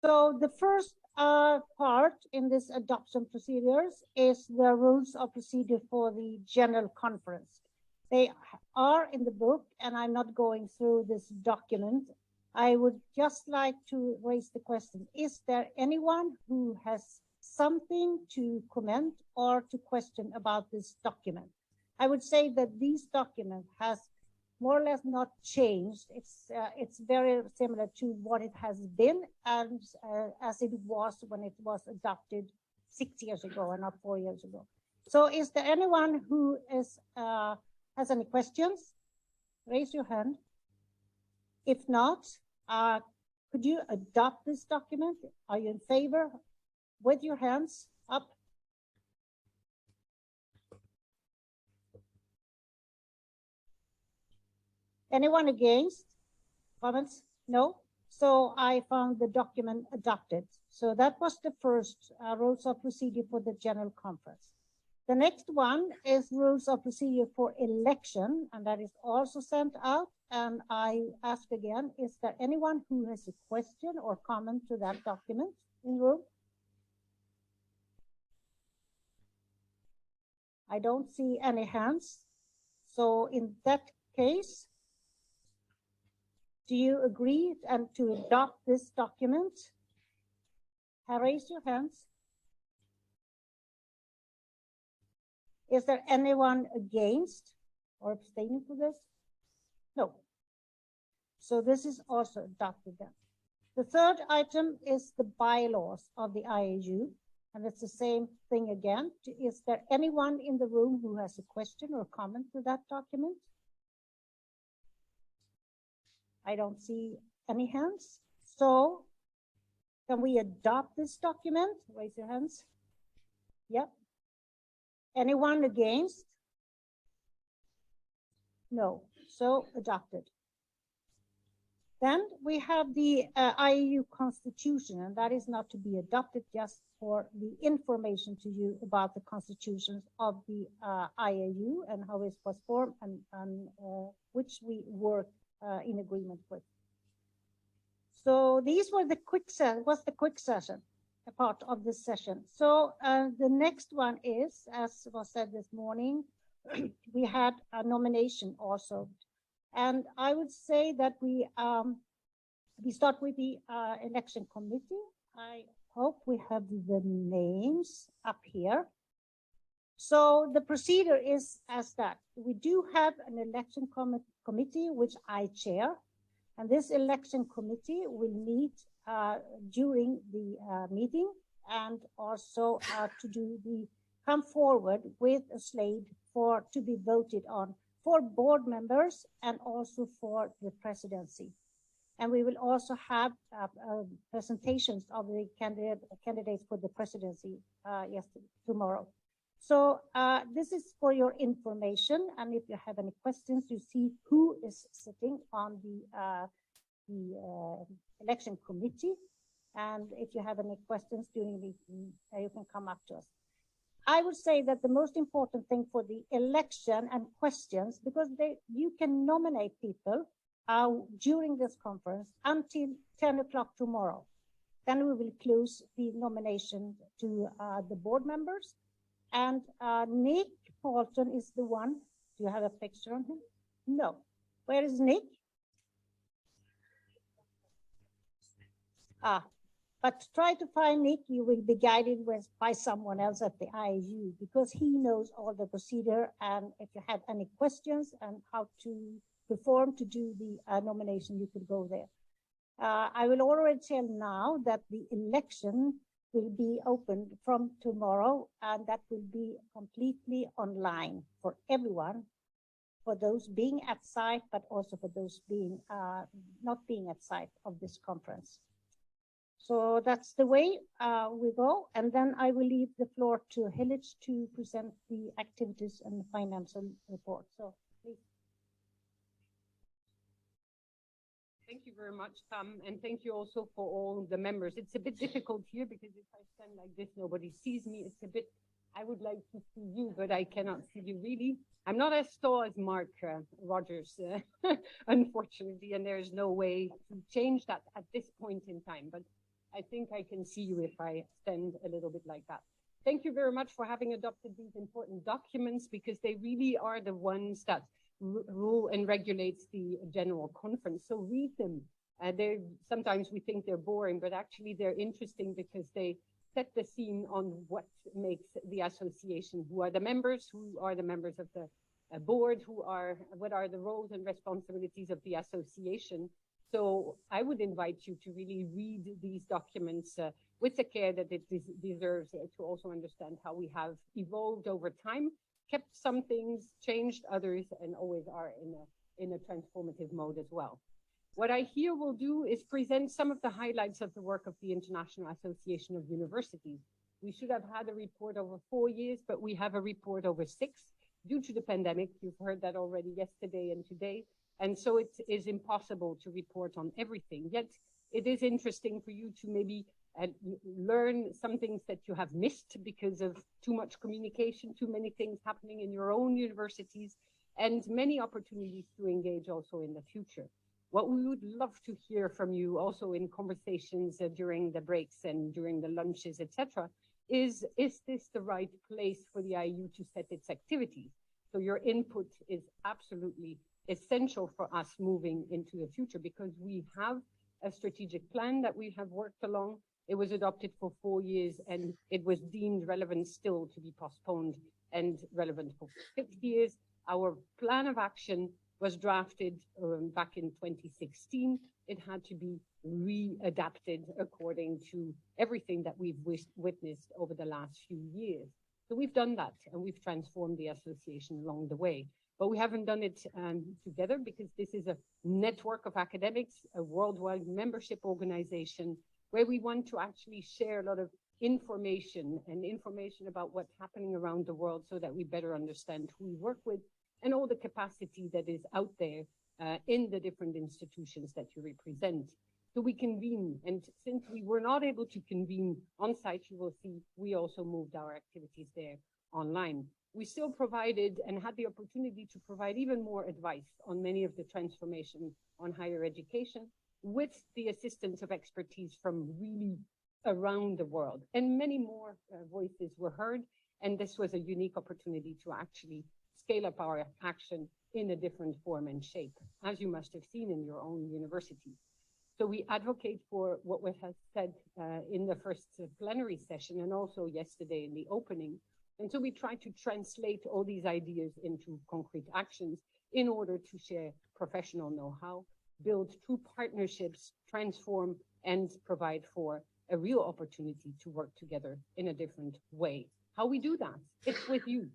So the first part in this adoption procedures is the rules of procedure for the general conference. They are in the book, and I'm not going through this document. I would just like to raise the question, is there anyone who has something to comment or to question about this document? I would say that this document has more or less not changed. It's very similar to what it has been and as it was when it was adopted 6 years ago and not 4 years ago. So is there anyone who is has any questions? Raise your hand. If not, could you adopt this document? Are you in favor? With your hands up. Anyone against? Comments? No? So I found the document adopted. So that was the first rules of procedure for the general conference. The next one is rules of procedure for election, and that is also sent out. And I ask again, is there anyone who has a question or comment to that document in the room? I don't see any hands. So in that case, do you agree and to adopt this document? Raise your hands. Is there anyone against or abstaining for this? No. So this is also adopted then. The third item is the bylaws of the IAU, and it's the same thing again. Is there anyone in the room who has a question or comment to that document? I don't see any hands. So can we adopt this document? Raise your hands. Yep. Anyone against? No. So adopted. Then we have the IAU Constitution, and that is not to be adopted, just for the information to you about the constitutions of the IAU and how it was formed and which we work in agreement with. So these were the quick session, a part of this session. So the next one is, as was said this morning, we had a nomination also. And I would say that we start with the election committee. I hope we have the names up here. So the procedure is as that. We do have an election committee, which I chair. And this election committee will meet during the meeting and also come forward with a slate to be voted on for board members and also for the presidency. And we will also have presentations of the candidates for the presidency tomorrow. So this is for your information. And if you have any questions, you see who is sitting on the election committee. And if you have any questions during the meeting, you can come up to us. I would say that the most important thing for the election and questions, because you can nominate people during this conference until 10 o'clock tomorrow. Then we will close the nomination to the board members. And Nick Paulton is the one. Do you have a picture on him? No. Where is Nick? But try to find Nick. You will be guided by someone else at the IAU, because he knows all the procedure. And if you have any questions and how to perform to do the nomination, you could go there. I will already tell now that the election will be opened from tomorrow, and that will be completely online for everyone, for those being at site, but also for those being not being at site of this conference. So that's the way we go. And then I will leave the floor to Hillage to present the activities and the financial report. So please. Thank you very much, Pam, and thank you also for all the members. It's a bit difficult here because if I stand like this, nobody sees me. It's a bit, I would like to see you, but I cannot see you really. I'm not as tall as Mark Rogers, unfortunately, and there's no way to change that at this point in time. But I think I can see you if I stand a little bit like that. Thank you very much for having adopted these important documents, because they really are the ones that rule and regulates the general conference. So read them. Sometimes we think they're boring, but actually they're interesting because they set the scene on what makes the association, who are the members of the board, what are the roles and responsibilities of the association. So I would invite you to really read these documents with the care that it deserves, to also understand how we have evolved over time, kept some things, changed others, and always are in a transformative mode as well. What I here will do is present some of the highlights of the work of the International Association of Universities. We should have had a report over 4 years, but we have a report over 6 due to the pandemic. You've heard that already yesterday and today. And so it is impossible to report on everything. Yet it is interesting for you to maybe learn some things that you have missed because of too much communication, too many things happening in your own universities, and many opportunities to engage also in the future. What we would love to hear from you also in conversations during the breaks and during the lunches, etc., is this the right place for the IAU to set its activities? So your input is absolutely essential for us moving into the future, because we have a strategic plan that we have worked along. It was adopted for 4 years, and it was deemed relevant still to be postponed and relevant for 6 years. Our plan of action was drafted back in 2016. It had to be readapted according to everything that we've witnessed over the last few years. So we've done that, and we've transformed the association along the way. But we haven't done it together, because this is a network of academics, a worldwide membership organization, where we want to actually share a lot of information about what's happening around the world, so that we better understand who we work with and all the capacity that is out there in the different institutions that you represent. So we convene, and since we were not able to convene on site, you will see we also moved our activities there online. We still provided and had the opportunity to provide even more advice on many of the transformation on higher education, with the assistance of expertise from really around the world. And many more voices were heard, and this was a unique opportunity to actually scale up our action in a different form and shape, as you must have seen in your own universities. So we advocate for what was said in the first plenary session, and also yesterday in the opening. And so we try to translate all these ideas into concrete actions in order to share professional know-how, build true partnerships, transform, and provide for a real opportunity to work together in a different way. How we do that? It's with you.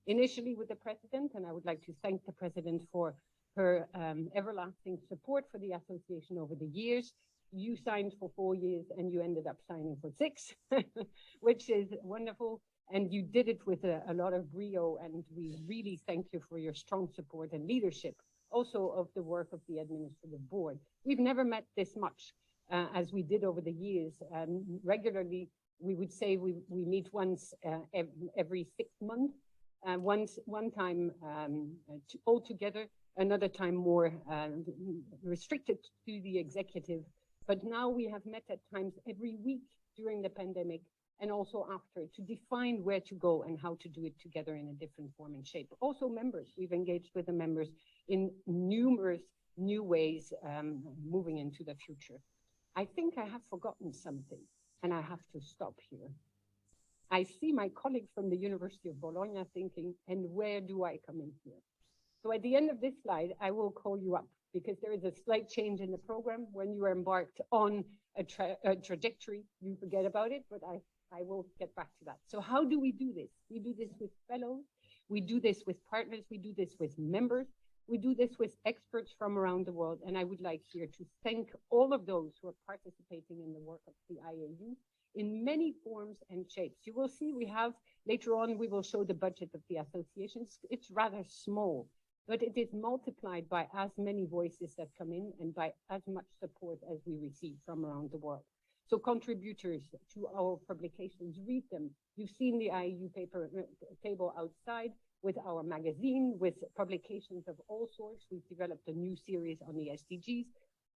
Initially with the president, and I would like to thank the president for her everlasting support for the association over the years. You signed for 4 years, and you ended up signing for 6, which is wonderful. And you did it with a lot of brio, and we really thank you for your strong support and leadership, also of the work of the administrative board. We've never met this much as we did over the years. Regularly, we would say we meet once every 6 months, one time all together, another time more restricted to the executive. But now we have met at times every week during the pandemic, and also after, to define where to go and how to do it together in a different form and shape. Also members, we've engaged with the members in numerous new ways moving into the future. I think I have forgotten something, and I have to stop here. I see my colleague from the University of Bologna thinking, and where do I come in here? So at the end of this slide, I will call you up, because there is a slight change in the program. When you are embarked on a trajectory, you forget about it, but I will get back to that. So how do we do this? We do this with fellows, we do this with partners, we do this with members, we do this with experts from around the world. And I would like here to thank all of those who are participating in the work of the IAU in many forms and shapes. You will see we have, later on, we will show the budget of the associations. It's rather small, but it is multiplied by as many voices that come in and by as much support as we receive from around the world. So contributors to our publications, read them. You've seen the IAU paper table outside with our magazine, with publications of all sorts. We've developed a new series on the SDGs.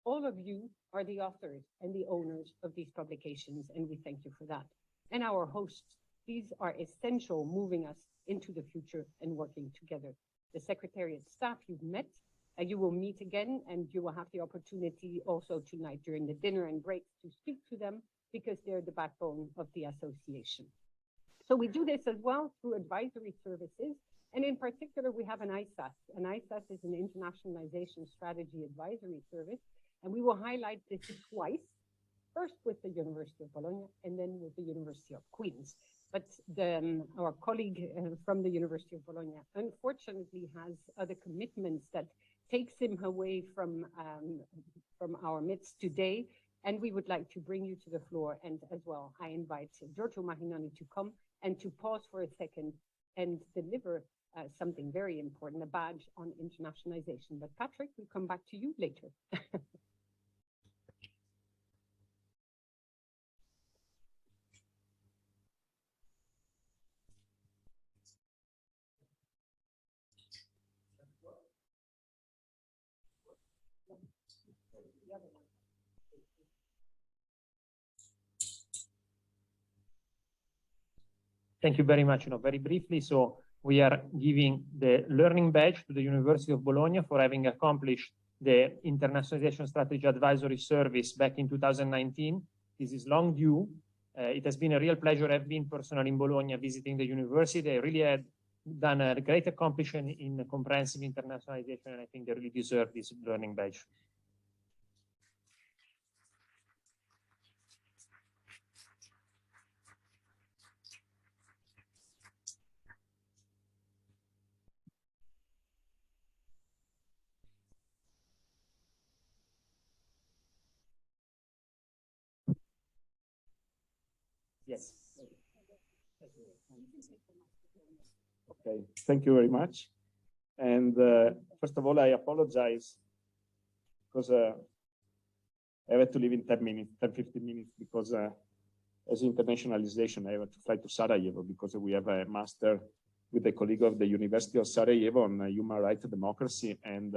All of you are the authors and the owners of these publications, and we thank you for that. And our hosts, these are essential moving us into the future and working together. The Secretariat staff you've met, you will meet again, and you will have the opportunity also tonight during the dinner and breaks to speak to them, because they're the backbone of the association. So we do this as well through advisory services, and in particular, we have an ISAS. An ISAS is an Internationalization Strategy Advisory Service, and we will highlight this twice, first with the University of Bologna and then with the University of Queens. But our colleague from the University of Bologna unfortunately has other commitments that takes him away from our midst today, and we would like to bring you to the floor. And as well, I invite Giorgio Marinoni to come and to pause for a second and deliver something very important, a badge on internationalization. But Patrick, we'll come back to you later. Thank you very much. Very briefly, so we are giving the learning badge to the University of Bologna for having accomplished the Internationalization Strategy Advisory Service back in 2019. This is long due. It has been a real pleasure. I've been personally in Bologna visiting the university. They really had done a great accomplishment in comprehensive internationalization, and I think they really deserve this learning badge. Yes. Okay, thank you very much. And first of all, I apologize because I had to leave in 10 minutes, 10-15 minutes, because as internationalization, I have to fly to Sarajevo because we have a master with a colleague of the University of Sarajevo on human rights and democracy. And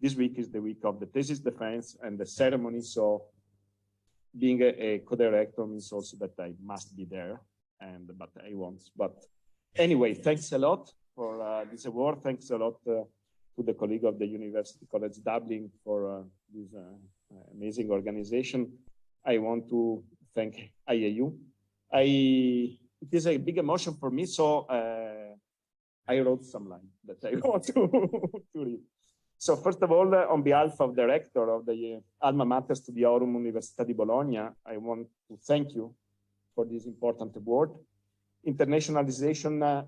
this week is the week of the thesis defense and the ceremony. So being a co-director means also that I must be there, but I won't. But anyway, thanks a lot for this award. Thanks a lot to the colleague of the University College Dublin for this amazing organization. I want to thank IAU. It is a big emotion for me, so I wrote some line that I want to read. So first of all, on behalf of the rector of the Alma Mater Studiorum Università di Bologna, I want to thank you for this important award. Internationalization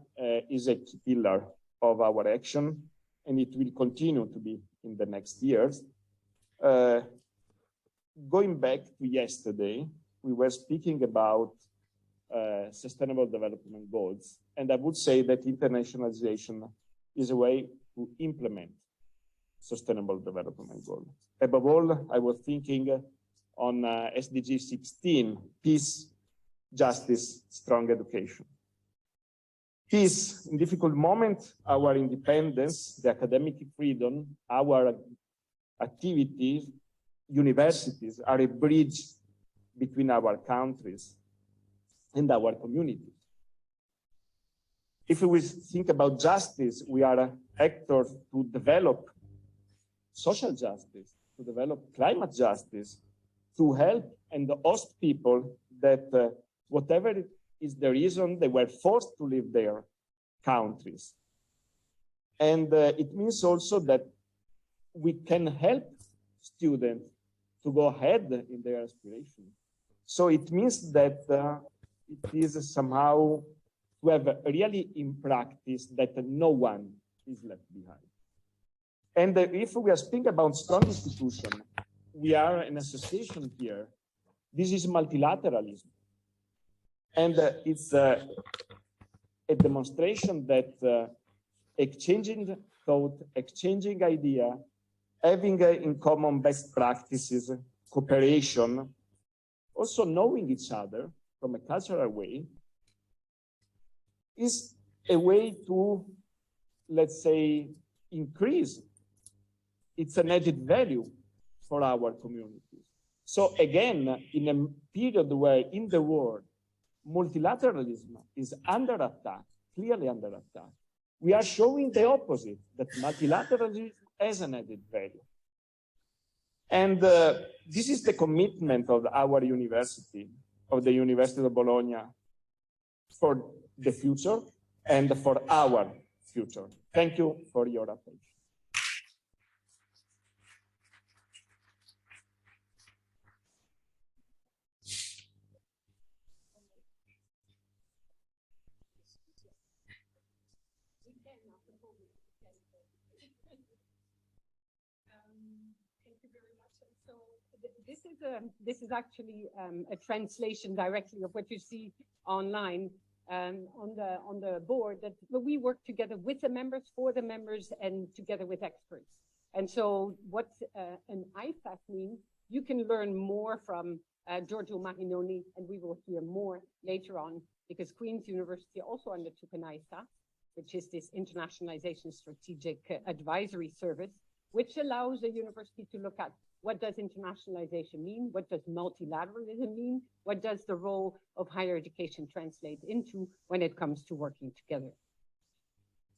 is a key pillar of our action, and it will continue to be in the next years. Going back to yesterday, we were speaking about sustainable development goals, and I would say that internationalization is a way to implement sustainable development goals. Above all, I was thinking on SDG 16, peace, justice, strong education. Peace, in difficult moments, our independence, the academic freedom, our activities, universities are a bridge between our countries and our communities. If we think about justice, we are actors to develop social justice, to develop climate justice, to help and host people that whatever is the reason, they were forced to leave their countries. And it means also that we can help students to go ahead in their aspiration. So it means that it is somehow to have really in practice that no one is left behind. And if we are speaking about strong institutions, we are an association here. This is multilateralism. And it's a demonstration that exchanging thought, exchanging idea, having in common best practices, cooperation, also knowing each other from a cultural way, is a way to, let's say, increase. It's an added value for our communities. So again, in a period where in the world, multilateralism is under attack, clearly under attack, we are showing the opposite, that multilateralism has an added value. And this is the commitment of our university, of the University of Bologna, for the future and for our future. Thank you for your attention. Thank you very much. And so this is actually a translation directly of what you see online on the board, that we work together with the members, for the members, and together with experts. And so what an IFAC means, you can learn more from Giorgio Marinoni, and we will hear more later on, because Queen's University also undertook an ISAC, which is this Internationalization Strategic Advisory Service, which allows a university to look at what does internationalization mean, what does multilateralism mean, what does the role of higher education translate into when it comes to working together.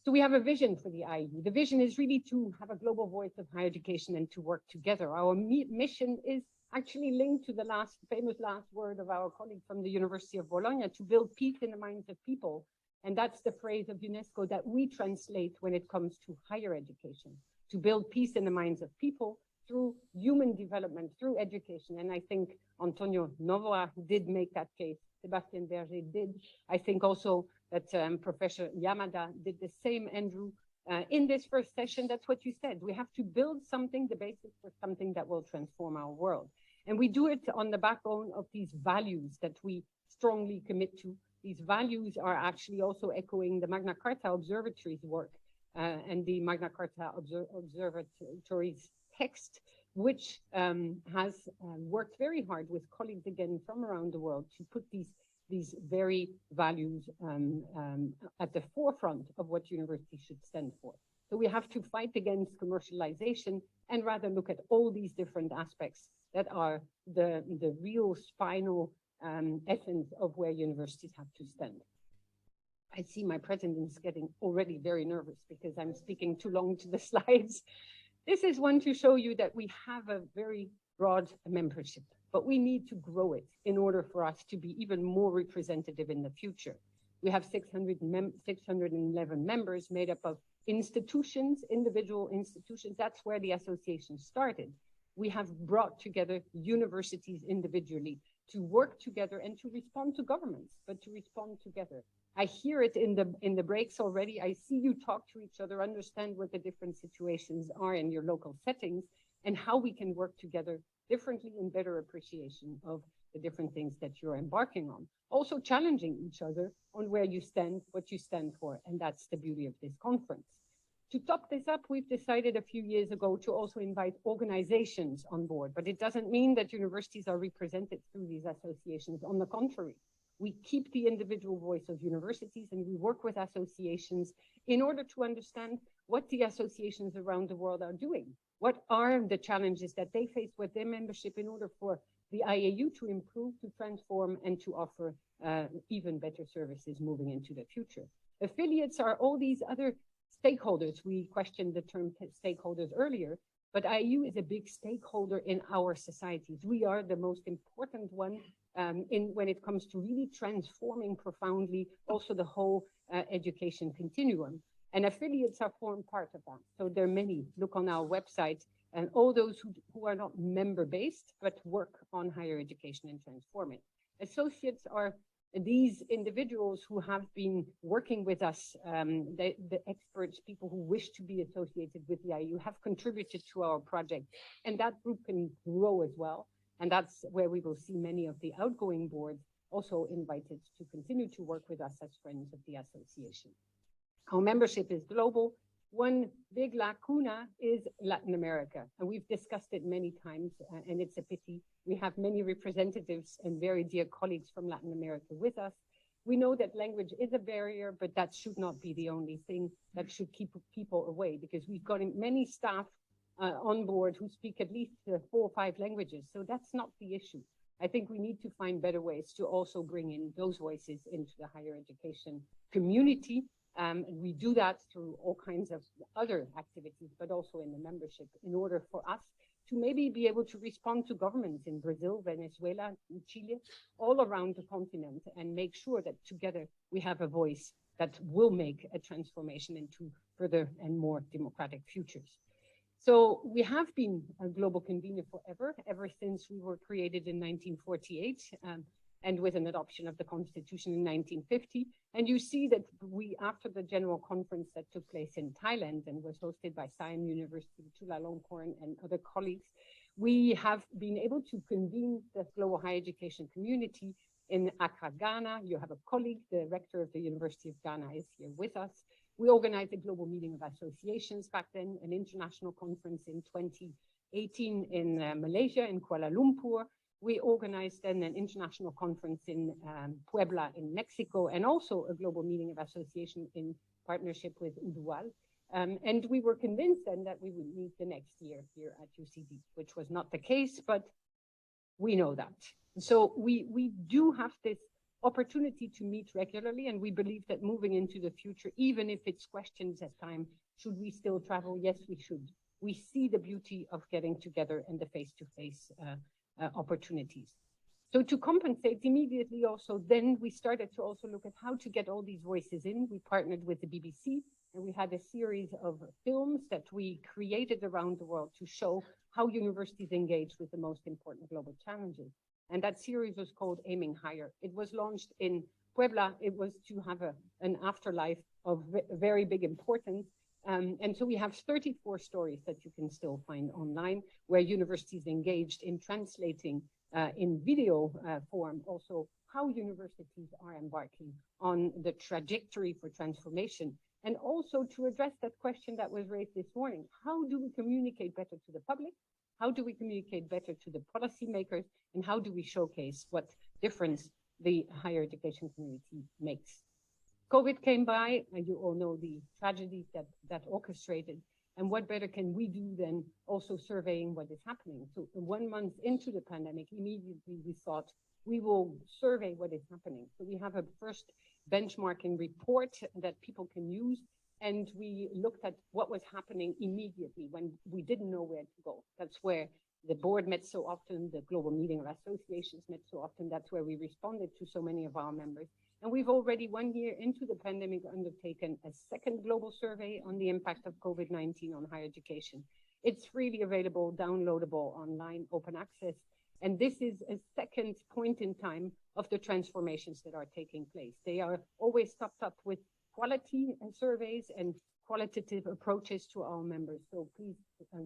So we have a vision for the IAU. The vision is really to have a global voice of higher education and to work together. Our mission is actually linked to the famous last word of our colleague from the University of Bologna, to build peace in the minds of people. And that's the phrase of UNESCO that we translate when it comes to higher education, to build peace in the minds of people through human development, through education. And I think Antonio Novoa did make that case. Sébastien Berger did. I think also that Professor Yamada did the same, Andrew. In this first session, that's what you said. We have to build something, the basis for something that will transform our world. And we do it on the backbone of these values that we strongly commit to. These values are actually also echoing the Magna Carta Observatory's work and the Magna Carta Observatory's text, which has worked very hard with colleagues again from around the world to put these very values at the forefront of what universities should stand for. So we have to fight against commercialization and rather look at all these different aspects that are the real spinal essence of where universities have to stand. I see my president is getting already very nervous because I'm speaking too long to the slides. This is one to show you that we have a very broad membership, but we need to grow it in order for us to be even more representative in the future. We have 611 members made up of institutions, individual institutions. That's where the association started. We have brought together universities individually to work together and to respond to governments, but to respond together. I hear it in the breaks already. I see you talk to each other, understand what the different situations are in your local settings, and how we can work together differently in better appreciation of the different things that you're embarking on. Also challenging each other on where you stand, what you stand for, and that's the beauty of this conference. To top this up, we've decided a few years ago to also invite organizations on board, but it doesn't mean that universities are represented through these associations. On the contrary, we keep the individual voice of universities and we work with associations in order to understand what the associations around the world are doing. What are the challenges that they face with their membership in order for the IAU to improve, to transform, and to offer even better services moving into the future. Affiliates are all these other stakeholders. We questioned the term stakeholders earlier, but IAU is a big stakeholder in our societies. We are the most important one when it comes to really transforming profoundly also the whole education continuum. And affiliates are form part of that. So there are many. Look on our website, and all those who are not member-based, but work on higher education and transforming. Associates are these individuals who have been working with us, the experts, people who wish to be associated with the IAU, have contributed to our project. And that group can grow as well. And that's where we will see many of the outgoing boards also invited to continue to work with us as friends of the association. Our membership is global. One big lacuna is Latin America, and we've discussed it many times, and it's a pity. We have many representatives and very dear colleagues from Latin America with us. We know that language is a barrier, but that should not be the only thing that should keep people away, because we've got many staff on board who speak at least 4 or 5 languages. So that's not the issue. I think we need to find better ways to also bring in those voices into the higher education community. And we do that through all kinds of other activities, but also in the membership, in order for us to maybe be able to respond to governments in Brazil, Venezuela, and Chile, all around the continent, and make sure that together we have a voice that will make a transformation into further and more democratic futures. So we have been a global convener forever, ever since we were created in 1948, and with an adoption of the Constitution in 1950. And you see that we, after the general conference that took place in Thailand and was hosted by Siam University, Chulalongkorn, and other colleagues, we have been able to convene the global higher education community in Accra, Ghana. You have a colleague, the rector of the University of Ghana is here with us. We organized a global meeting of associations back then, an international conference in 2018 in Malaysia, in Kuala Lumpur. We organized then an international conference in Puebla in Mexico, and also a global meeting of association in partnership with UDUAL. And we were convinced then that we would meet the next year here at UCD, which was not the case, but we know that. So we do have this opportunity to meet regularly, and we believe that moving into the future, even if it's questions at time, should we still travel? Yes, we should. We see the beauty of getting together and the face-to-face opportunities. So to compensate immediately also, then we started to also look at how to get all these voices in. We partnered with the BBC, and we had a series of films that we created around the world to show how universities engage with the most important global challenges. And that series was called Aiming Higher. It was launched in Puebla. It was to have an afterlife of very big importance. And so we have 34 stories that you can still find online, where universities engaged in translating in video form also how universities are embarking on the trajectory for transformation, and also to address that question that was raised this morning. How do we communicate better to the public? How do we communicate better to the policymakers? And how do we showcase what difference the higher education community makes? COVID came by, and you all know the tragedies that orchestrated. And what better can we do than also surveying what is happening? So 1 month into the pandemic, immediately we thought we will survey what is happening. So we have a first benchmarking report that people can use. And we looked at what was happening immediately when we didn't know where to go. That's where the board met so often, the global meeting of associations met so often. That's where we responded to so many of our members. And we've already 1 year into the pandemic undertaken a second global survey on the impact of COVID-19 on higher education. It's freely available, downloadable online, open access. And this is a second point in time of the transformations that are taking place. They are always topped up with quality and surveys and qualitative approaches to our members. So please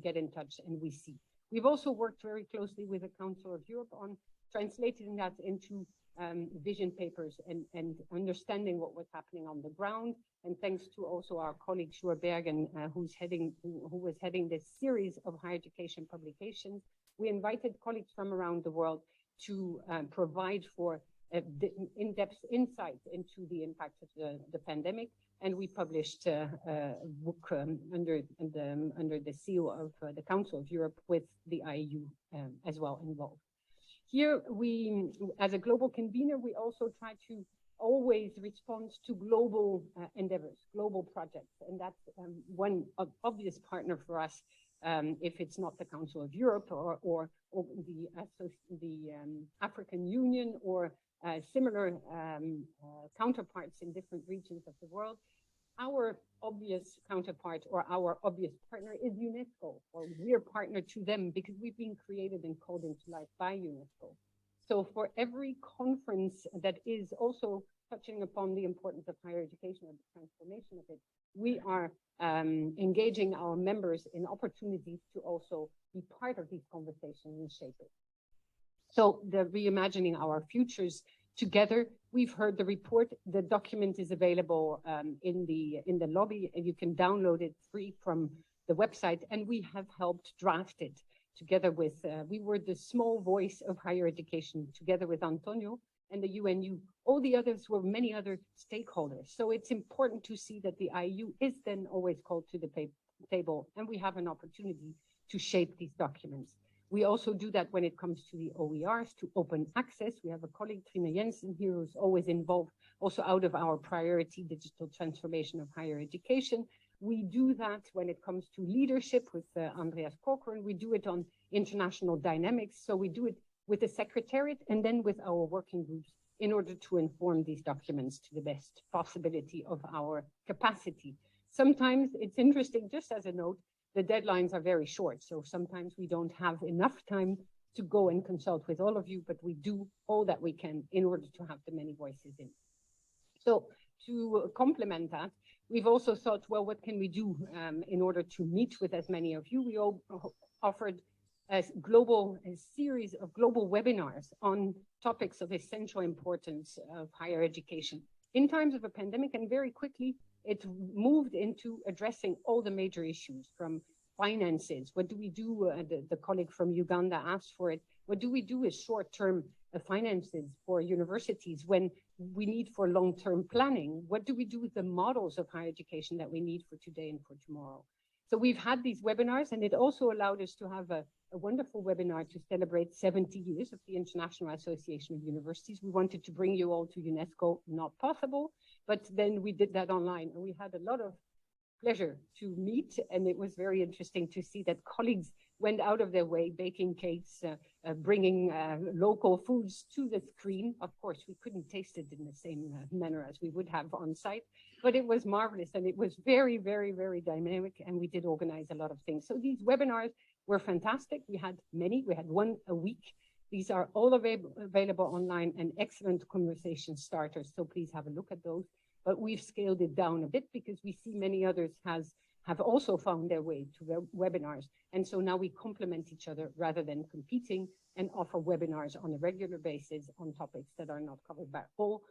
get in touch and we see. We've also worked very closely with the Council of Europe on translating that into vision papers and understanding what was happening on the ground. And thanks to also our colleague Sjoerd Bergen, who was heading this series of higher education publications, we invited colleagues from around the world to provide for in-depth insight into the impact of the pandemic. And we published a book under the seal of the Council of Europe with the IAU as well involved. Here, we, as a global convener, we also try to always respond to global endeavors, global projects. And that's one obvious partner for us, if it's not the Council of Europe or the African Union or similar counterparts in different regions of the world. Our obvious counterpart or our obvious partner is UNESCO, or we're partner to them because we've been created and called into life by UNESCO. So for every conference that is also touching upon the importance of higher education and the transformation of it, we are engaging our members in opportunities to also be part of these conversations and shape it. So the Reimagining Our Futures together, we've heard the report. The document is available in the lobby, and you can download it free from the website. And we have helped draft it together with, we were the small voice of higher education together with Antonio and the UNU, All the others were many other stakeholders. So it's important to see that the IAU is then always called to the table, and we have an opportunity to shape these documents. We also do that when it comes to the OERs, to open access. We have a colleague, Trine Jensen, here, who's always involved, also out of our priority digital transformation of higher education. We do that when it comes to leadership with Andreas Corcoran. We do it on international dynamics. So we do it with the Secretariat and then with our working groups in order to inform these documents to the best possibility of our capacity. Sometimes it's interesting, just as a note, the deadlines are very short. So sometimes we don't have enough time to go and consult with all of you, but we do all that we can in order to have the many voices in. So to complement that, we've also thought, well, what can we do in order to meet with as many of you? We all offered a series of global webinars on topics of essential importance of higher education in times of a pandemic, and very quickly it moved into addressing all the major issues, from finances. What do we do? The colleague from Uganda asked for it. What do we do with short-term finances for universities when we need for long-term planning? What do we do with the models of higher education that we need for today and for tomorrow? So we've had these webinars, and it also allowed us to have a wonderful webinar to celebrate 70 years of the International Association of Universities. We wanted to bring you all to UNESCO, not possible, but then we did that online, and we had a lot of pleasure to meet, and it was very interesting to see that colleagues went out of their way, baking cakes, bringing local foods to the screen. Of course, we couldn't taste it in the same manner as we would have on site, but it was marvelous, and it was very, very, very dynamic, and we did organize a lot of things. So these webinars were fantastic. We had many. We had one a week. These are all available online and excellent conversation starters, so please have a look at those. But we've scaled it down a bit because we see many others have also found their way to webinars. And so now we complement each other rather than competing, and offer webinars on a regular basis on topics that are not covered by all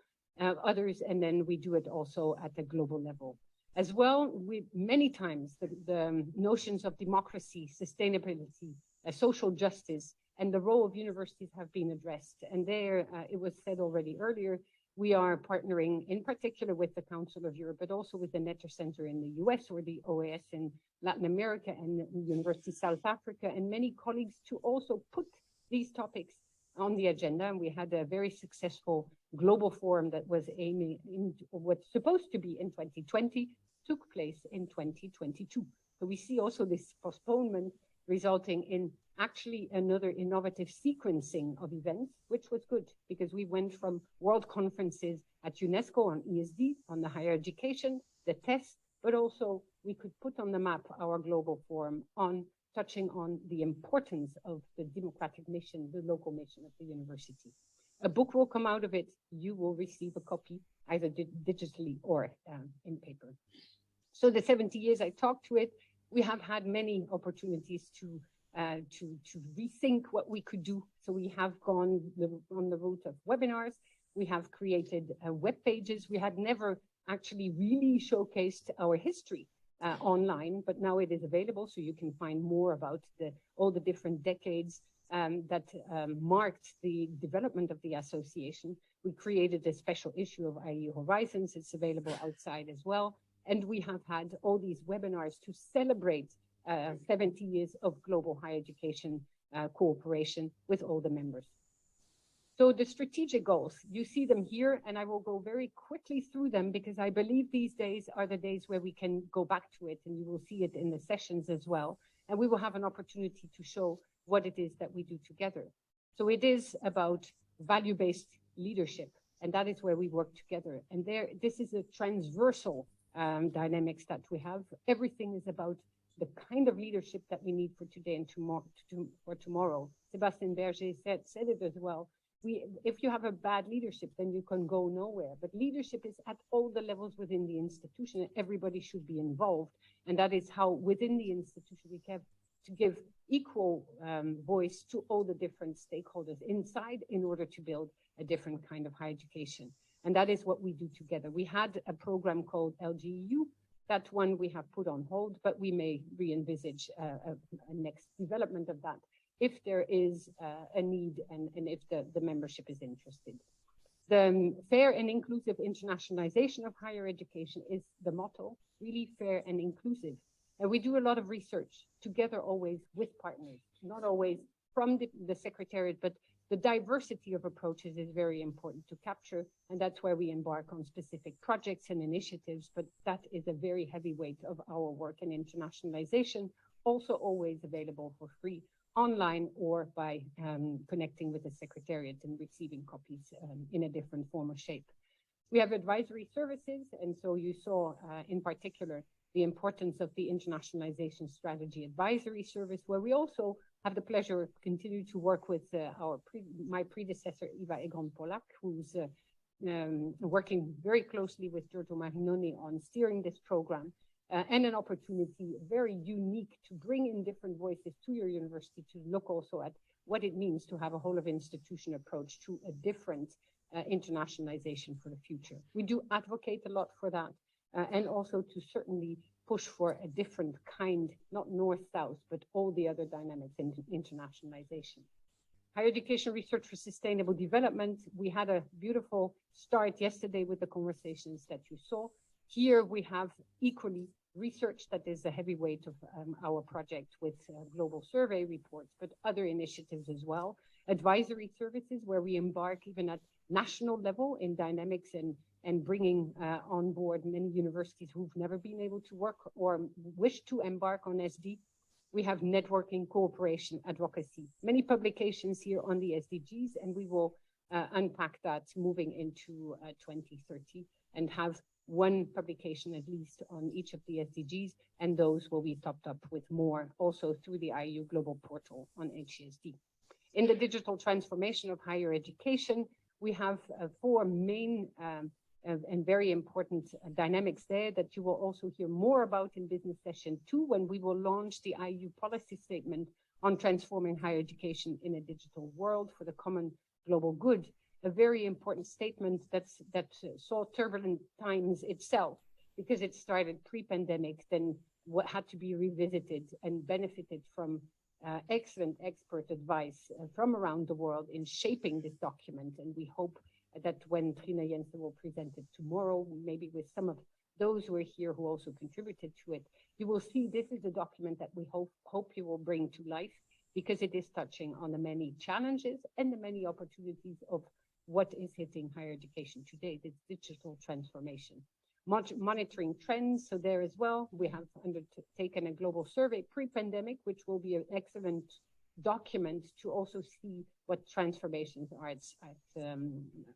others. And then we do it also at the global level. As well, many times the notions of democracy, sustainability, social justice, and the role of universities have been addressed. And there, it was said already earlier, we are partnering in particular with the Council of Europe, but also with the Netter Center in the US, or the OAS in Latin America, and the University of South Africa, and many colleagues to also put these topics on the agenda. And we had a very successful global forum that was aiming in what's supposed to be in 2020, took place in 2022. So we see also this postponement resulting in actually another innovative sequencing of events, which was good because we went from world conferences at UNESCO on ESD, on the higher education, the tests, but also we could put on the map our global forum on touching on the importance of the democratic mission, the local mission of the university. A book will come out of it. You will receive a copy either digitally or in paper. So the 70 years I talked to it, we have had many opportunities to rethink what we could do. So we have gone on the route of webinars. We have created web pages. We had never actually really showcased our history online, but now it is available, so you can find more about all the different decades that marked the development of the association. We created a special issue of IAU Horizons. It's available outside as well. And we have had all these webinars to celebrate 70 years of global higher education cooperation with all the members. So the strategic goals, you see them here, and I will go very quickly through them because I believe these days are the days where we can go back to it, and you will see it in the sessions as well. And we will have an opportunity to show what it is that we do together. So it is about value-based leadership, and that is where we work together. And this is a transversal dynamics that we have. Everything is about the kind of leadership that we need for today and for tomorrow. Sebastian Berger said it as well. If you have a bad leadership, then you can go nowhere. But leadership is at all the levels within the institution, and everybody should be involved. And that is how within the institution we have to give equal voice to all the different stakeholders inside in order to build a different kind of higher education. And that is what we do together. We had a program called LGEU. That one we have put on hold, but we may re-envisage a next development of that if there is a need and if the membership is interested. The fair and inclusive internationalization of higher education is the motto, really fair and inclusive. And we do a lot of research together, always with partners, not always from the Secretariat, but the diversity of approaches is very important to capture. And that's where we embark on specific projects and initiatives. But that is a very heavy weight of our work in internationalization, also always available for free online or by connecting with the Secretariat and receiving copies in a different form or shape. We have advisory services, and so you saw in particular the importance of the Internationalization Strategy Advisory Service, where we also have the pleasure of continuing to work with my predecessor, Eva Egon-Polak, who's working very closely with Giorgio Marinoni on steering this program. And an opportunity very unique to bring in different voices to your university to look also at what it means to have a whole of institution approach to a different internationalization for the future. We do advocate a lot for that and also to certainly push for a different kind, not north-south, but all the other dynamics in internationalization. Higher education research for sustainable development. We had a beautiful start yesterday with the conversations that you saw. Here we have equally research that is a heavy weight of our project with global survey reports, but other initiatives as well. Advisory services where we embark even at national level in dynamics and bringing on board many universities who've never been able to work or wish to embark on SD. We have networking, cooperation, advocacy, many publications here on the SDGs, and we will unpack that moving into 2030 and have one publication at least on each of the SDGs, and those will be topped up with more also through the IAU Global Portal on HESD. In the digital transformation of higher education, we have 4 main and very important dynamics there that you will also hear more about in business session 2 when we will launch the IAU policy statement on transforming higher education in a digital world for the common global good. A very important statement that saw turbulent times itself because it started pre-pandemic, then what had to be revisited and benefited from excellent expert advice from around the world in shaping this document. And we hope that when Trine Jensen will present it tomorrow, maybe with some of those who are here who also contributed to it, you will see this is a document that we hope you will bring to life because it is touching on the many challenges and the many opportunities of what is hitting higher education today, this digital transformation. Monitoring trends, so there as well, we have undertaken a global survey pre-pandemic, which will be an excellent document to also see what transformations are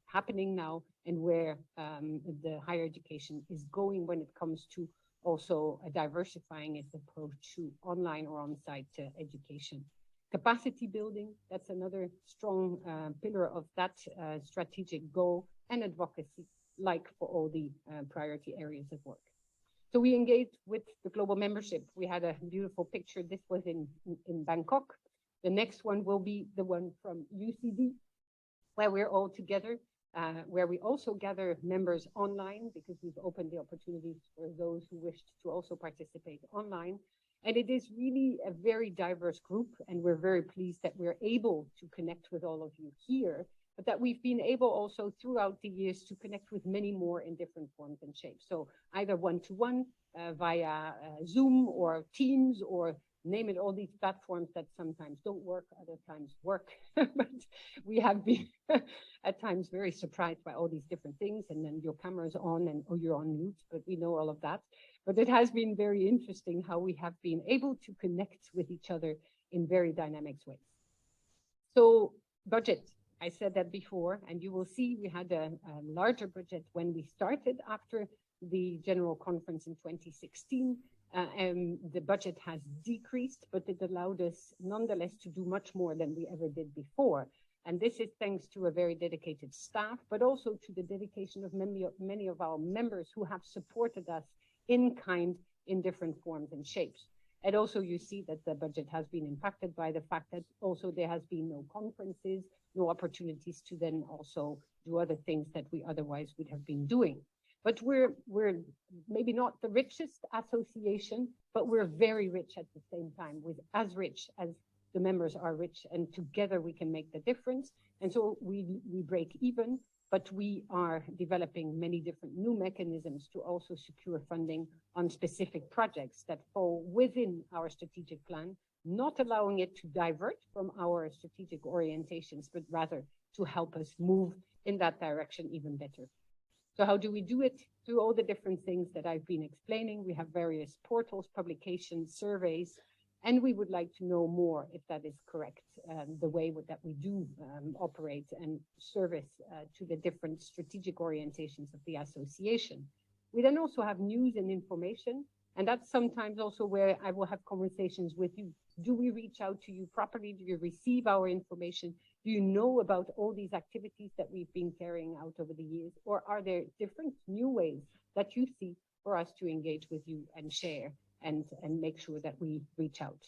happening now and where the higher education is going when it comes to also diversifying its approach to online or on-site education. Capacity building, that's another strong pillar of that strategic goal, and advocacy, like for all the priority areas of work. So we engaged with the global membership. We had a beautiful picture. This was in Bangkok. The next one will be the one from UCD, where we're all together, where we also gather members online because we've opened the opportunities for those who wished to also participate online. And it is really a very diverse group, and we're very pleased that we're able to connect with all of you here, but that we've been able also throughout the years to connect with many more in different forms and shapes. So either one-to-one via Zoom or Teams or name it, all these platforms that sometimes don't work, other times work. But we have been at times very surprised by all these different things, and then your camera's on and you're on mute, but we know all of that. But it has been very interesting how we have been able to connect with each other in very dynamic ways. So budget, I said that before, and you will see we had a larger budget when we started after the General Conference in 2016. The budget has decreased, but it allowed us nonetheless to do much more than we ever did before. And this is thanks to a very dedicated staff, but also to the dedication of many of our members who have supported us in kind in different forms and shapes. And also you see that the budget has been impacted by the fact that also there has been no conferences, no opportunities to then also do other things that we otherwise would have been doing. But we're maybe not the richest association, but we're very rich at the same time, with as rich as the members are rich, and together we can make the difference. And so we break even but we are developing many different new mechanisms to also secure funding on specific projects that fall within our strategic plan, not allowing it to divert from our strategic orientations, but rather to help us move in that direction even better. So how do we do it? Through all the different things that I've been explaining. We have various portals, publications, surveys, and we would like to know more if that is correct, the way that we do operate and service to the different strategic orientations of the association. We then also have news and information, and that's sometimes also where I will have conversations with you. Do we reach out to you properly? Do you receive our information? Do you know about all these activities that we've been carrying out over the years? Or are there different new ways that you see for us to engage with you and share and make sure that we reach out?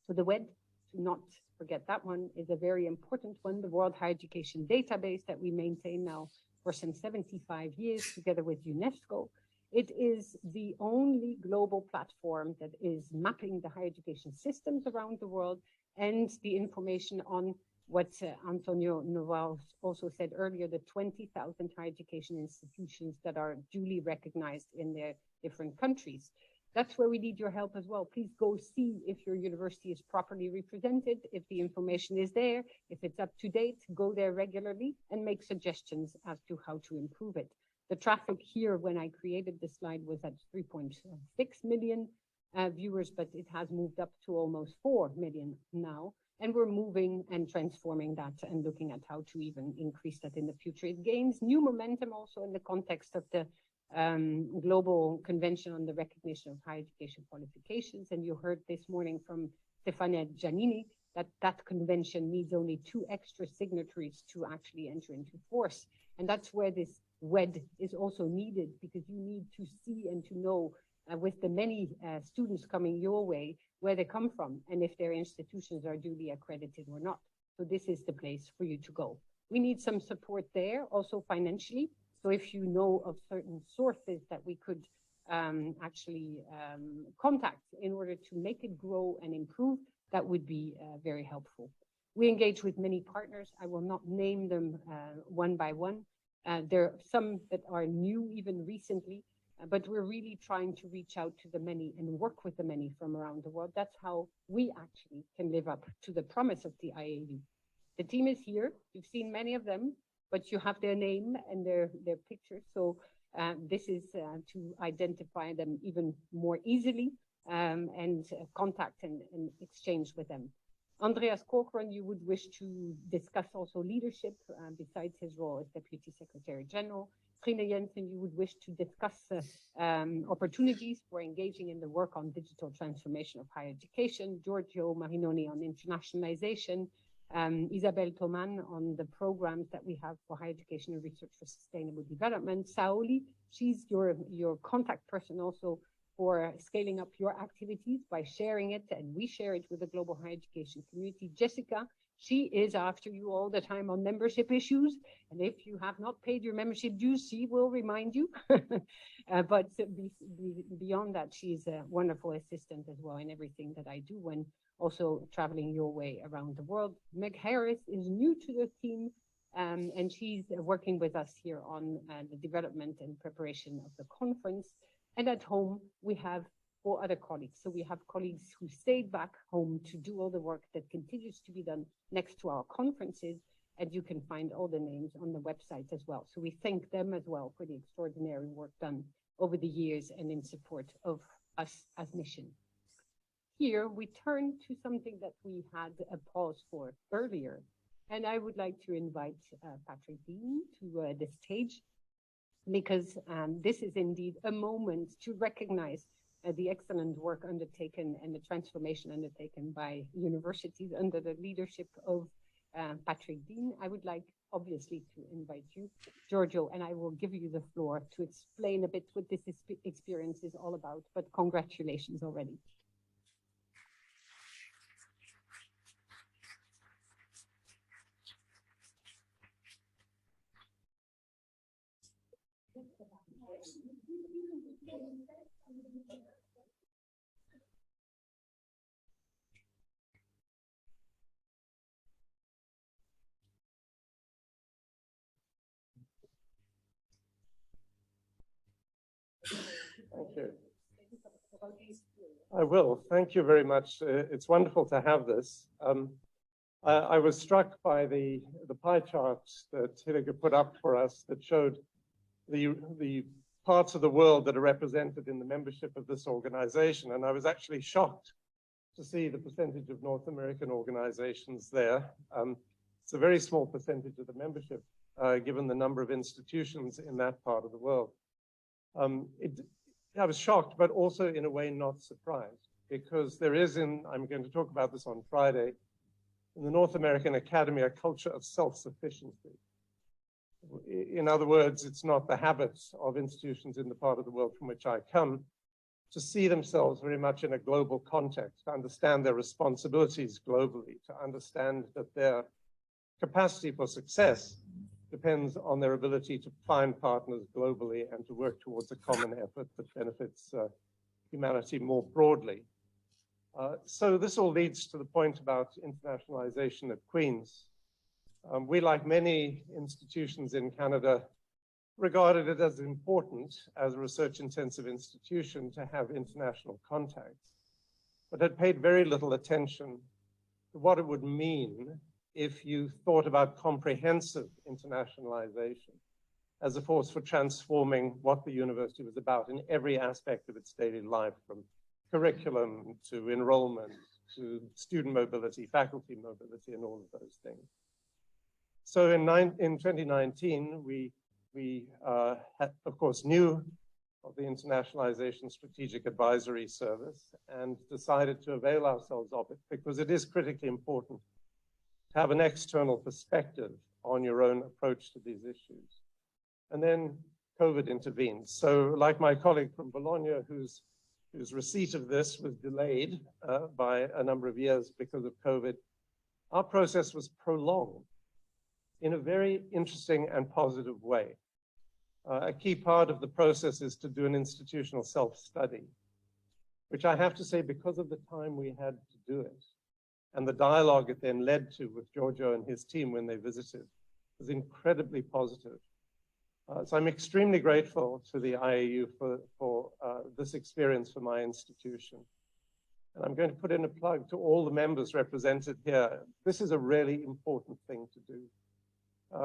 So the WED, to not forget that one, is a very important one, the World Higher Education Database that we maintain now for some 75 years together with UNESCO. It is the only global platform that is mapping the higher education systems around the world and the information on what Antonio Noval also said earlier, the 20,000 higher education institutions that are duly recognized in their different countries. That's where we need your help as well. Please go see if your university is properly represented, if the information is there, if it's up to date, go there regularly and make suggestions as to how to improve it. The traffic here, when I created the slide, was at 3.6 million viewers, but it has moved up to almost 4 million now. And we're moving and transforming that and looking at how to even increase that in the future. It gains new momentum also in the context of the Global Convention on the Recognition of Higher Education Qualifications. And you heard this morning from Stefania Giannini that that convention needs only 2 extra signatories to actually enter into force. And that's where this WED is also needed, because you need to see and to know with the many students coming your way where they come from and if their institutions are duly accredited or not. So this is the place for you to go. We need some support there, also financially. So if you know of certain sources that we could actually contact in order to make it grow and improve, that would be very helpful. We engage with many partners. I will not name them one by one. There are some that are new even recently, but we're really trying to reach out to the many and work with the many from around the world. That's how we actually can live up to the promise of the IAU. The team is here. You've seen many of them, but you have their name and their pictures. So this is to identify them even more easily and contact and exchange with them. Andreas Corcoran, you would wish to discuss also leadership besides his role as Deputy Secretary General. Trine Jensen, you would wish to discuss opportunities for engaging in the work on digital transformation of higher education. Giorgio Marinoni on internationalization. Isabelle Thoman on the programs that we have for higher education and research for sustainable development. Saoli, she's your contact person also for scaling up your activities by sharing it, and we share it with the global higher education community. Jessica, she is after you all the time on membership issues, and if you have not paid your membership dues, she will remind you. But beyond that, she's a wonderful assistant as well in everything that I do when also traveling your way around the world. Meg Harris is new to the team, and she's working with us here on the development and preparation of the conference. And at home, we have 4 other colleagues. So we have colleagues who stayed back home to do all the work that continues to be done next to our conferences. And you can find all the names on the website as well. So we thank them as well for the extraordinary work done over the years and in support of us as mission. Here, we turn to something that we had a pause for earlier. And I would like to invite Patrick Dean to the stage, because this is indeed a moment to recognize the excellent work undertaken and the transformation undertaken by universities under the leadership of Patrick Dean. I would like, obviously, to invite you, Giorgio, and I will give you the floor to explain a bit what this experience is all about, but congratulations already. you. I will. Thank you very much. It's wonderful to have this. I was struck by the pie chart that Hidege put up for us that showed the parts of the world that are represented in the membership of this organization. And I was actually shocked to see the percentage of North American organizations there. It's a very small percentage of the membership, given the number of institutions in that part of the world. I was shocked, but also in a way not surprised, because there is I'm going to talk about this on Friday, in the North American Academy, a culture of self-sufficiency. In other words, it's not the habits of institutions in the part of the world from which I come to see themselves very much in a global context, to understand their responsibilities globally, to understand that their capacity for success depends on their ability to find partners globally and to work towards a common effort that benefits humanity more broadly. So this all leads to the point about internationalization at Queen's. We, like many institutions in Canada, regarded it as important as a research-intensive institution to have international contacts, but had paid very little attention to what it would mean if you thought about comprehensive internationalization as a force for transforming what the university was about in every aspect of its daily life, from curriculum to enrollment to student mobility, faculty mobility, and all of those things. So in 2019, we of course knew of the Internationalization Strategic Advisory Service and decided to avail ourselves of it because it is critically important to have an external perspective on your own approach to these issues. And then COVID intervened. So like my colleague from Bologna, whose receipt of this was delayed by a number of years because of COVID, our process was prolonged in a very interesting and positive way. A key part of the process is to do an institutional self-study, which I have to say, because of the time we had to do it, and the dialogue it then led to with Giorgio and his team when they visited, was incredibly positive. So I'm extremely grateful to the IAU for this experience for my institution. And I'm going to put in a plug to all the members represented here. This is a really important thing to do.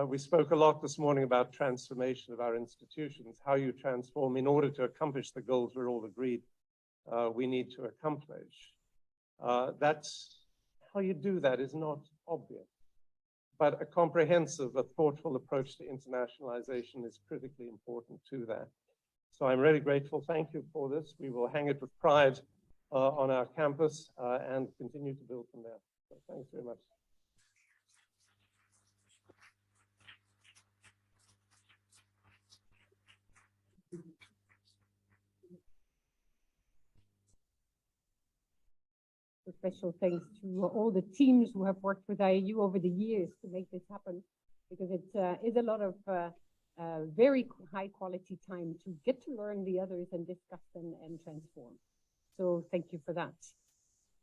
We spoke a lot this morning about transformation of our institutions, how you transform in order to accomplish the goals we're all agreed we need to accomplish. That's how you do that is not obvious, but a comprehensive, a thoughtful approach to internationalization is critically important to that. So I'm really grateful. Thank you for this. We will hang it with pride on our campus and continue to build from there. So thanks very much. Special thanks to all the teams who have worked with IAU over the years to make this happen, because it is a lot of very high quality time to get to learn the others and discuss them and transform. So thank you for that.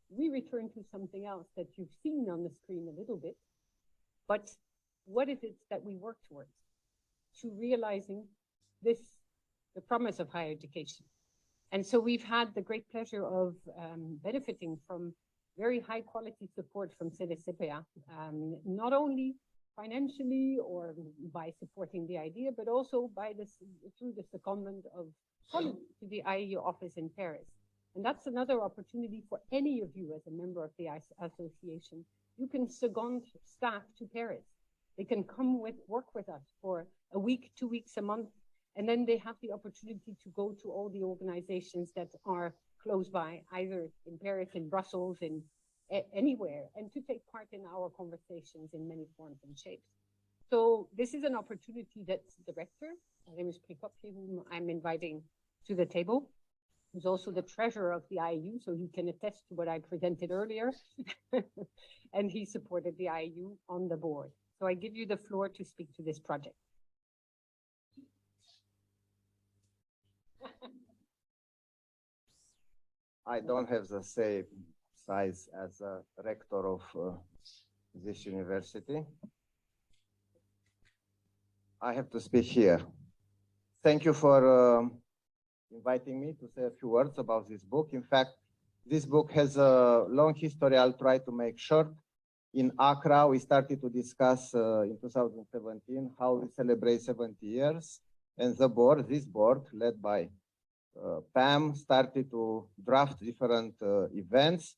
We return to something else that you've seen on the screen a little bit, but what is it that we work towards? To realizing the promise of higher education. And so we've had the great pleasure of benefiting from very high quality support from CDCPA, not only financially or by supporting the idea, but also by through the secondment of colleagues to the IAU office in Paris. And that's another opportunity for any of you as a member of the association. You can second staff to Paris. They can come work with us for a week, 2 weeks, a month, and then they have the opportunity to go to all the organizations that are close by, either in Paris, in Brussels, in anywhere, and to take part in our conversations in many forms and shapes. So this is an opportunity that the rector, my name is Prikopje, whom I'm inviting to the table, who's also the treasurer of the IAU, so he can attest to what I presented earlier, and he supported the IAU on the board. So I give you the floor to speak to this project. I don't have the same size as a rector of this university. I have to speak here. Thank you for inviting me to say a few words about this book. In fact, this book has a long history. I'll try to make short. In Accra, we started to discuss in 2017 how we celebrate 70 years. And this board, led by Pam, started to draft different events,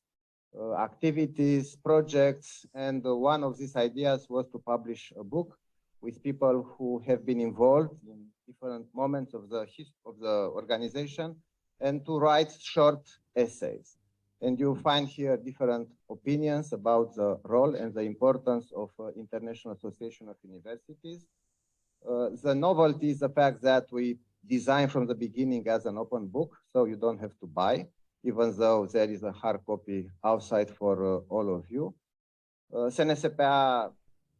activities, projects. And one of these ideas was to publish a book with people who have been involved in different moments of the organization, and to write short essays. And you find here different opinions about the role and the importance of International Association of Universities. The novelty is the fact that we designed from the beginning as an open book, so you don't have to buy, even though there is a hard copy outside for all of you. CNSPA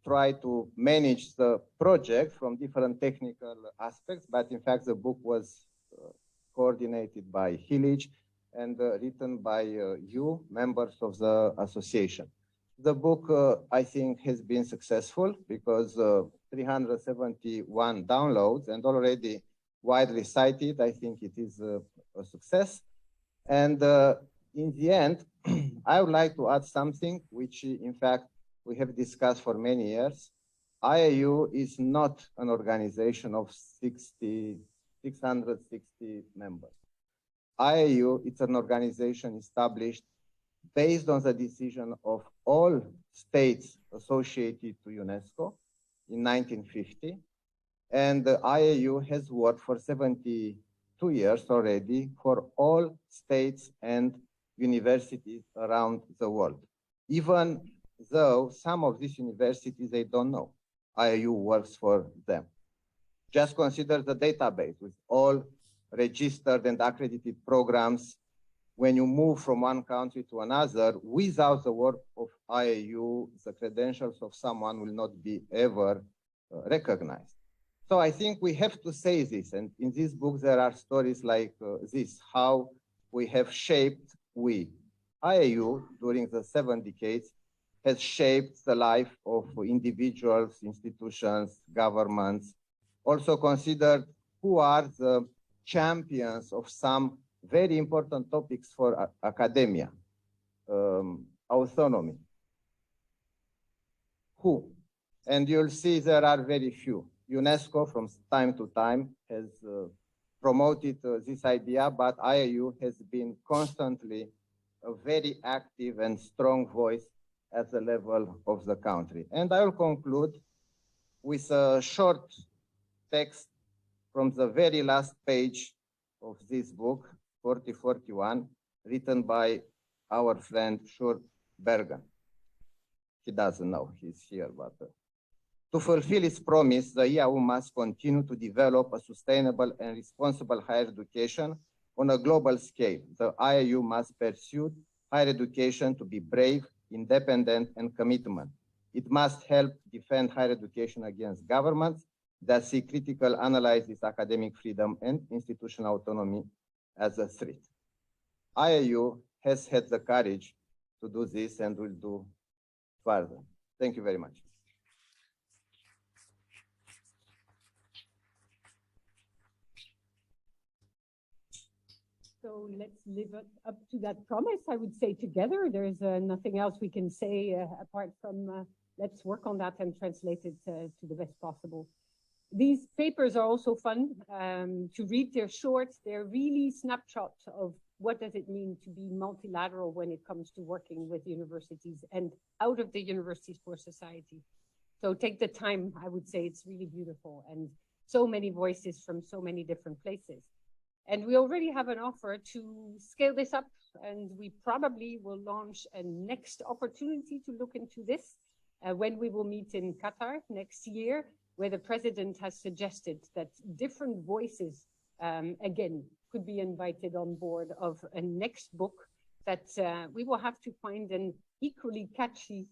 tried to manage the project from different technical aspects, but in fact the book was coordinated by Hillich and written by you, members of the association. The book, I think, has been successful because 371 downloads and already widely cited. I think it is a success. And in the end, I would like to add something which, in fact, we have discussed for many years. IAU is not an organization of 660 members. IAU, it's an organization established based on the decision of all states associated to UNESCO in 1950. And the IAU has worked for 72 years already for all states and universities around the world. Even though some of these universities, they don't know, IAU works for them. Just consider the database with all registered and accredited programs. When you move from one country to another, without the work of IAU, the credentials of someone will not be ever recognized. So I think we have to say this, and in this book there are stories like this, how we have shaped, IAU, during the 7 decades, has shaped the life of individuals, institutions, governments. Also considered who are the champions of some very important topics for academia, autonomy. Who? And you'll see there are very few. UNESCO from time to time has promoted this idea, but IAU has been constantly a very active and strong voice at the level of the country. And I will conclude with a short text from the very last page of this book, 4041, written by our friend Shur Bergen. He doesn't know he's here, but to fulfill its promise, the IAU must continue to develop a sustainable and responsible higher education on a global scale. The IAU must pursue higher education to be brave, independent, and commitment. It must help defend higher education against governments that see critical analysis, academic freedom, and institutional autonomy as a threat. IAU has had the courage to do this and will do further. Thank you very much. So let's live up to that promise, I would say, together. There's nothing else we can say apart from let's work on that and translate it to the best possible. These papers are also fun to read. They're short. They're really snapshots of what does it mean to be multilateral when it comes to working with universities and out of the universities for society. So take the time. I would say it's really beautiful and so many voices from so many different places. And we already have an offer to scale this up, and we probably will launch a next opportunity to look into this when we will meet in Qatar next year, where the president has suggested that different voices, again, could be invited on board of a next book that we will have to find an equally catchy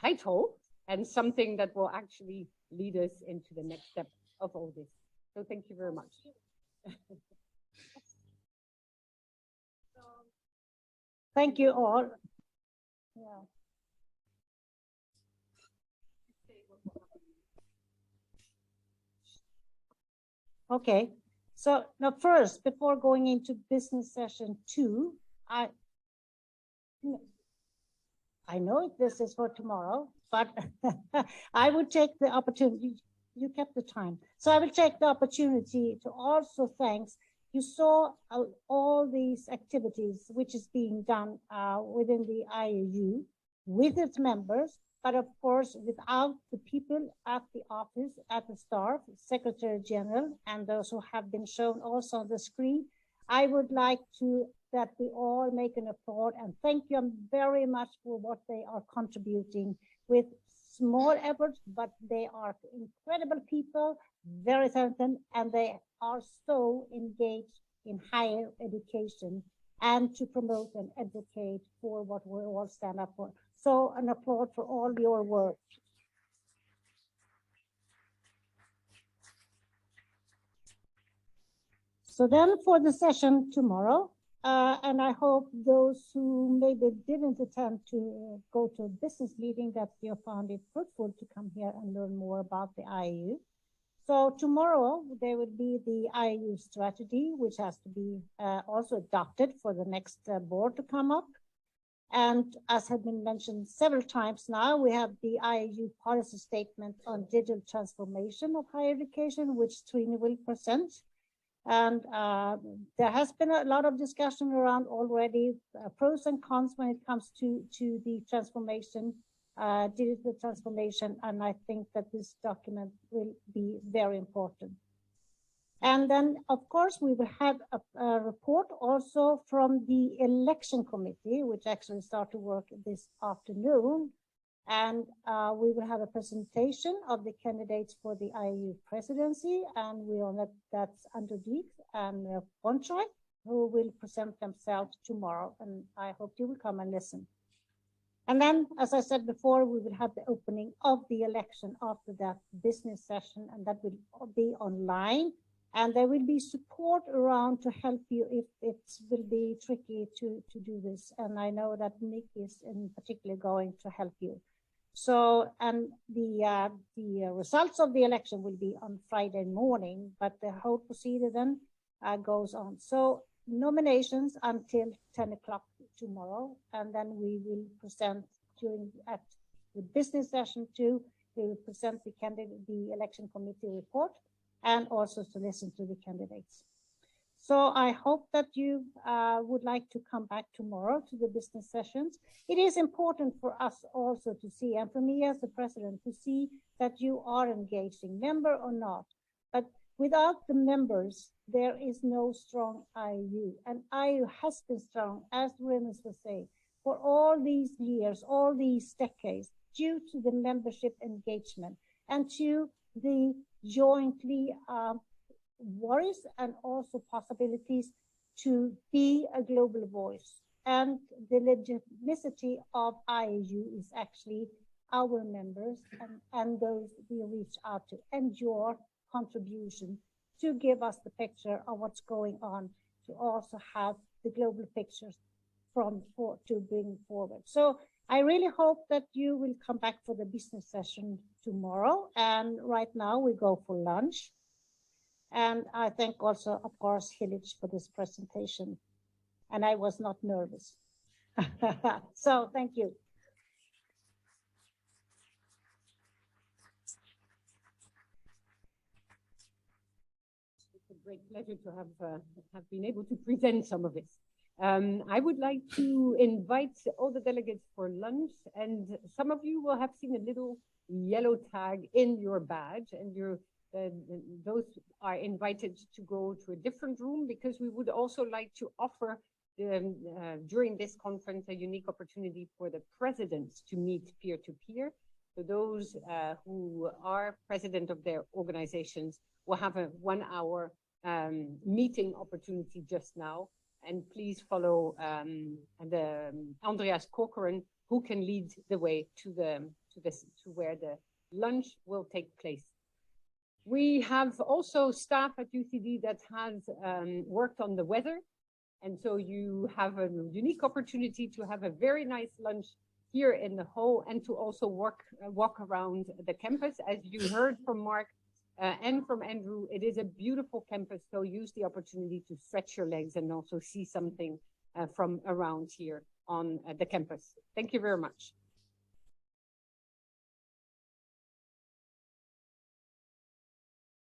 title and something that will actually lead us into the next step of all this. So thank you very much. Thank you all. Yeah. Okay, So now first, before going into business session 2, I know this is for tomorrow, but I would take the opportunity, you kept the time. So I will take the opportunity to also thanks. You saw all these activities which is being done within the IAU with its members, but of course without the people at the office, at the staff, Secretary General, and those who have been shown also on the screen. I would like to that we all make an applaud and thank them very much for what they are contributing with small efforts, but they are incredible people, very talented, and they are so engaged in higher education and to promote and advocate for what we all stand up for. So an applaud for all your work. So then for the session tomorrow, and I hope those who maybe didn't attend to go to a business meeting that you found it fruitful to come here and learn more about the IAU. So tomorrow there will be the IAU strategy, which has to be also adopted for the next board to come up. And as has been mentioned several times now, we have the IAU policy statement on digital transformation of higher education, which Trini will present. And there has been a lot of discussion around already pros and cons when it comes to the transformation, digital transformation. And I think that this document will be very important. And then, of course, we will have a report also from the election committee, which actually start to work this afternoon. And we will have a presentation of the candidates for the IAU presidency. And we all know that's Underdeep and Bonchai, who will present themselves tomorrow. And I hope you will come and listen. And then, as I said before, we will have the opening of the election after that business session, and that will be online. And there will be support around to help you if it will be tricky to do this. And I know that Nick is in particular going to help you. So, and the results of the election will be on Friday morning, but the whole procedure then goes on. So nominations until 10 o'clock tomorrow, and then we will present at the business session 2, we will present the election committee report and also to listen to the candidates. So I hope that you would like to come back tomorrow to the business sessions. It is important for us also to see, and for me as the president, to see that you are engaging, member or not. But without the members, there is no strong IAU. And IAU has been strong, as Remus was saying, for all these years, all these decades, due to the membership engagement and to the jointly worries and also possibilities to be a global voice. And the legitimacy of IAU is actually our members and those we reach out to, and your contribution to give us the picture of what's going on, to also have the global pictures to bring forward. So I really hope that you will come back for the business session tomorrow. And right now we go for lunch. And I thank also, of course, Hillage for this presentation. And I was not nervous. So thank you. It's a great pleasure to have been able to present some of it. I would like to invite all the delegates for lunch, and some of you will have seen a little yellow tag in your badge, and those are invited to go to a different room, because we would also like to offer during this conference a unique opportunity for the presidents to meet peer-to-peer. So those who are president of their organizations will have a 1-hour meeting opportunity just now. And please follow Andreas Corcoran, who can lead the way to where the lunch will take place. We have also staff at UCD that has worked on the weather. And so you have a unique opportunity to have a very nice lunch here in the hall and to also walk around the campus. As you heard from Mark, and from Andrew. It is a beautiful campus, so use the opportunity to stretch your legs and also see something from around here on the campus. Thank you very much.